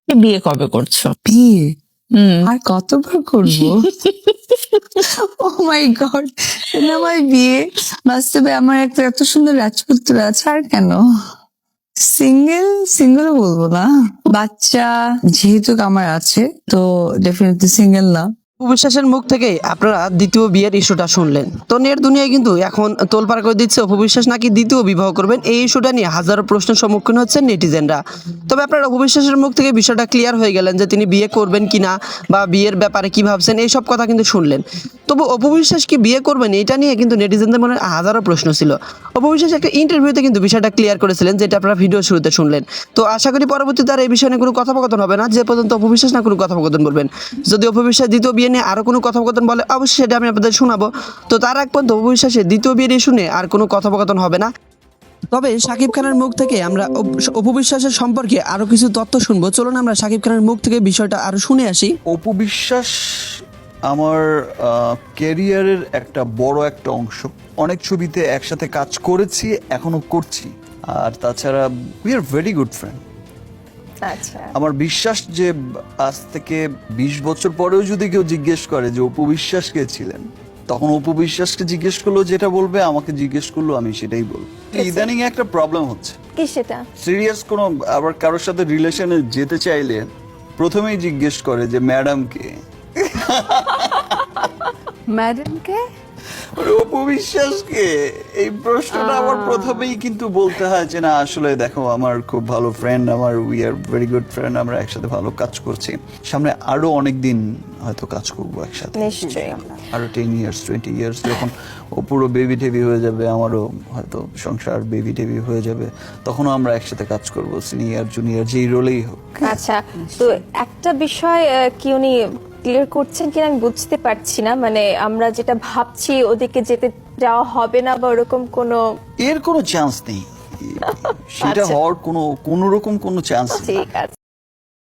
বিয়ে কবে করছো? বিয়ে আর কতবার করবো? ও মাই গড, আমার বিয়ে, বাস্তবে আমার একটা এত সুন্দর রাজপুত্র আছে, আর কেন? সিঙ্গেল বলবো না, বাচ্চা যেহেতু আমার আছে তো ডেফিনেটলি সিঙ্গেল না। অপবিশ্বাসের মুখ থেকে আপনারা দ্বিতীয় বিয়ের ইস্যুটা শুনলেন। তো নেট দুনিয়ায় কিন্তু এখন তোলপাড় করে দিচ্ছে অপবিশ্বাস নাকি দ্বিতীয় বিবাহ করবেন। এই ইস্যুটা নিয়ে হাজারো প্রশ্নের সম্মুখীন হচ্ছেন নেটিজেনরা। তবে আপনারা অপবিশ্বাসের মুখ থেকে বিষয়টা ক্লিয়ার হয়ে গেলেন যে তিনি বিয়ে করবেন কিনা বা বিয়ের ব্যাপারে কি ভাবছেন, এইসব কথা কিন্তু শুনলেন। তবু অপবিশ্বাস কি বিয়ে করবেন এটা নিয়ে কিন্তু নেটিজেনদের মনে হাজারো প্রশ্ন ছিল। অপবিশ্বাস একটা ইন্টারভিউতে কিন্তু বিষয়টা ক্লিয়ার করেছিলেন, যেটা আপনারা ভিডিও শুরুতে শুনলেন। তো আশা করি পরবর্তীতে আর এই বিষয়ে নিয়ে কোনো কথোপকথন হবে না, যে পর্যন্ত অপবিশ্বাস না কোনো কথোপকথন বলবেন। যদি অপবিশ্বাস দ্বিতীয় বিয়ে নিয়ে আরো কোনো কথোপকথন বলে অবশ্যই সেটা আমি আপনাদের শোনাবো। তো তার এক পর্যন্ত অপবিশ্বাসের দ্বিতীয় বিয়ের ইস্যু নিয়ে আর কোনো কথোপকথন হবে না। তবে শাকিব খানের মুখ থেকে আমরা অপবিশ্বাসের সম্পর্কে আরো কিছু তথ্য শুনবো। চলুন আমরা শাকিব খানের মুখ থেকে বিষয়টা আরো শুনে আসি। অপু বিশ্বাস আমার ক্যারিয়ারের একটা বড় একটা অংশ। অনেক ছবিতে একসাথে কাজ করেছি, এখনো করছি। আর তাছাড়া we are very good friend. আচ্ছা, আমার বিশ্বাস যে আজ থেকে 20 বছর পরেও যদি কেউ জিজ্ঞেস করে যে অপু বিশ্বাস কে ছিলেন, তখন অপু বিশ্বাসকে জিজ্ঞেস করলো যেটা বলবে, আমাকে জিজ্ঞেস করলো আমি সেটাই বলবো। ইদানিং একটা প্রবলেম হচ্ছে, কি সেটা? সিরিয়াস কোনো আবার কারোর সাথে রিলেশনে যেতে চাইলে প্রথমেই জিজ্ঞেস করে যে ম্যাডাম কে। ম্যাডামকে? অপু বিশ্বাসকে এই প্রশ্নটা আমার প্রথমেই কিন্তু বলতে হয় যে না, আসলে দেখো আমার খুব ভালো ফ্রেন্ড, আমার we are very good friend, আমরা একসাথে ভালো কাজ করছি, সামনে আরো অনেক দিন হয়তো কাজ করবো একসাথে, নিশ্চয়ই। আরো 10 ইয়ার্স 20 ইয়ার্স, যখন অপুরও বেবি টেবি হয়ে যাবে, আমারও হয়তো সংসার বেবি টেবি হয়ে যাবে, তখনও আমরা একসাথে কাজ করবো, সিনিয়র জুনিয়র যেই রোলেই হোক। আচ্ছা, তো একটা বিষয় কি উনি ক্লিয়ার করছেন কিনা আমি বুঝতে পারছি না, মানে আমরা যেটা ভাবছি ওদিকে যেতে যাওয়া হবে না বা ওরকম কোনো? এর কোনো চান্স নেই, সেটা আচ্ছা। হওয়ার কোনো রকম কোনো চান্স নেই। ঠিক আছে।